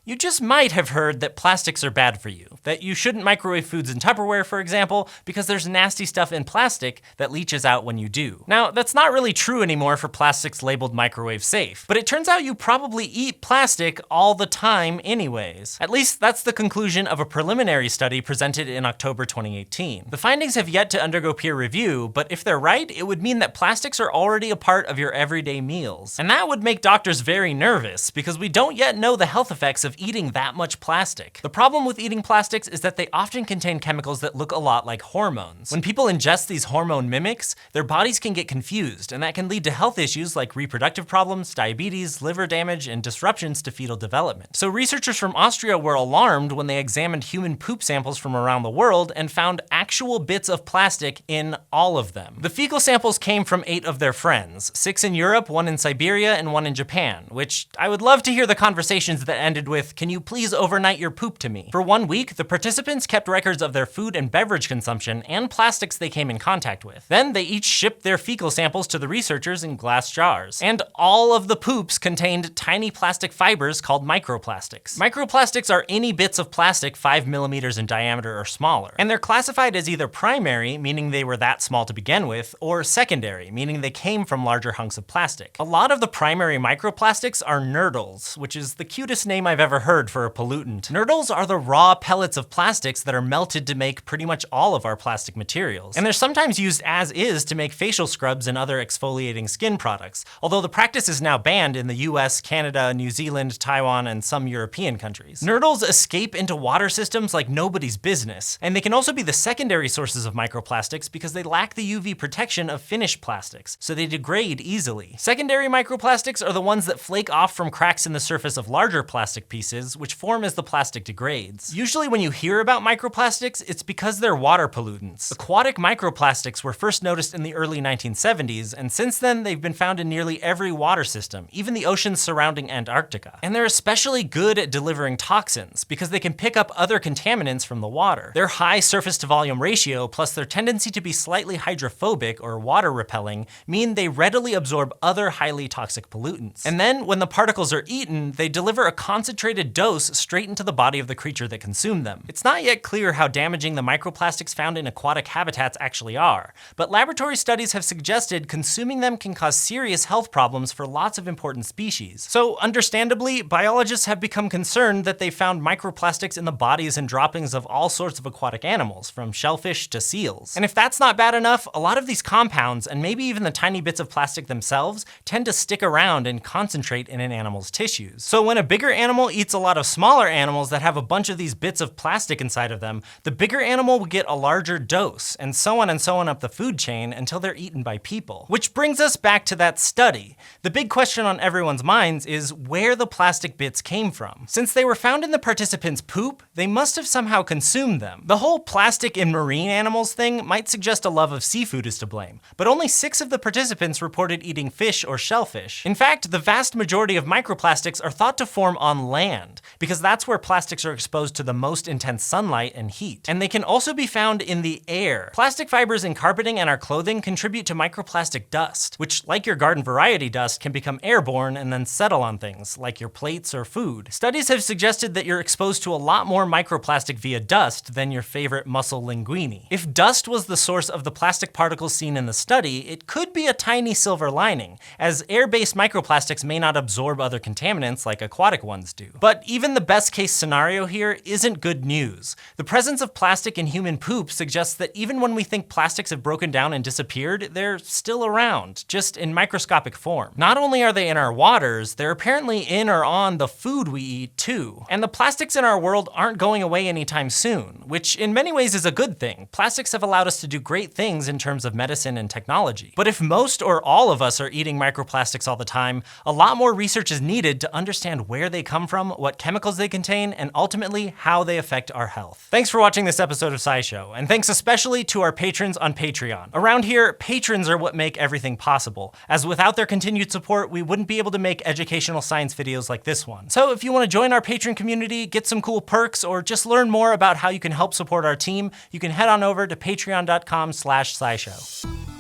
You just might have heard that plastics are bad for you, that you shouldn't microwave foods in Tupperware, for example, because there's nasty stuff in plastic that leaches out when you do. Now, that's not really true anymore for plastics labeled microwave safe, but it turns out you probably eat plastic all the time anyways. At least that's the conclusion of a preliminary study presented in October 2018. The findings have yet to undergo peer review, but if they're right, it would mean that plastics are already a part of your everyday meals. And that would make doctors very nervous, because we don't yet know the health effects of eating that much plastic. The problem with eating plastics is that they often contain chemicals that look a lot like hormones. When people ingest these hormone mimics, their bodies can get confused, and that can lead to health issues like reproductive problems, diabetes, liver damage, and disruptions to fetal development. So researchers from Austria were alarmed when they examined human poop samples from around the world and found actual bits of plastic in all of them. The fecal samples came from 8 of their friends, 6 in Europe, 1 in Siberia, and 1 in Japan, which I would love to hear the conversations that ended with, "Can you please overnight your poop to me?" For 1 week, the participants kept records of their food and beverage consumption and plastics they came in contact with. Then they each shipped their fecal samples to the researchers in glass jars. And all of the poops contained tiny plastic fibers called microplastics. Microplastics are any bits of plastic 5 millimeters in diameter or smaller. And they're classified as either primary, meaning they were that small to begin with, or secondary, meaning they came from larger hunks of plastic. A lot of the primary microplastics are nurdles, which is the cutest name I've ever heard for a pollutant. Nurdles are the raw pellets of plastics that are melted to make pretty much all of our plastic materials. And they're sometimes used as is to make facial scrubs and other exfoliating skin products, although the practice is now banned in the US, Canada, New Zealand, Taiwan, and some European countries. Nurdles escape into water systems like nobody's business, and they can also be the secondary sources of microplastics because they lack the UV protection of finished plastics, so they degrade easily. Secondary microplastics are the ones that flake off from cracks in the surface of larger plastic pieces, which form as the plastic degrades. Usually when you hear about microplastics, it's because they're water pollutants. Aquatic microplastics were first noticed in the early 1970s, and since then they've been found in nearly every water system, even the oceans surrounding Antarctica. And they're especially good at delivering toxins, because they can pick up other contaminants from the water. Their high surface to volume ratio, plus their tendency to be slightly hydrophobic or water repelling, mean they readily absorb other highly toxic pollutants. And then when the particles are eaten, they deliver a concentrated dose straight into the body of the creature that consumed them. It's not yet clear how damaging the microplastics found in aquatic habitats actually are, but laboratory studies have suggested consuming them can cause serious health problems for lots of important species. So understandably, biologists have become concerned that they found microplastics in the bodies and droppings of all sorts of aquatic animals, from shellfish to seals. And if that's not bad enough, a lot of these compounds, and maybe even the tiny bits of plastic themselves, tend to stick around and concentrate in an animal's tissues. So when a bigger animal eats a lot of smaller animals that have a bunch of these bits of plastic inside of them, the bigger animal will get a larger dose, and so on up the food chain until they're eaten by people. Which brings us back to that study. The big question on everyone's minds is where the plastic bits came from. Since they were found in the participants' poop, they must have somehow consumed them. The whole plastic in marine animals thing might suggest a love of seafood is to blame, but only 6 of the participants reported eating fish or shellfish. In fact, the vast majority of microplastics are thought to form on land, because that's where plastics are exposed to the most intense sunlight and heat. And they can also be found in the air. Plastic fibers in carpeting and our clothing contribute to microplastic dust, which, like your garden variety dust, can become airborne and then settle on things, like your plates or food. Studies have suggested that you're exposed to a lot more microplastic via dust than your favorite mussel linguine. If dust was the source of the plastic particles seen in the study, it could be a tiny silver lining, as air-based microplastics may not absorb other contaminants like aquatic ones do. But even the best case scenario here isn't good news. The presence of plastic in human poop suggests that even when we think plastics have broken down and disappeared, they're still around, just in microscopic form. Not only are they in our waters, they're apparently in or on the food we eat too. And the plastics in our world aren't going away anytime soon, which in many ways is a good thing. Plastics have allowed us to do great things in terms of medicine and technology. But if most or all of us are eating microplastics all the time, a lot more research is needed to understand where they come from, what chemicals they contain, and ultimately how they affect our health. Thanks for watching this episode of SciShow, and thanks especially to our patrons on Patreon. Around here, patrons are what make everything possible, as without their continued support, we wouldn't be able to make educational science videos like this one. So if you want to join our patron community, get some cool perks, or just learn more about how you can help support our team, you can head on over to patreon.com/scishow.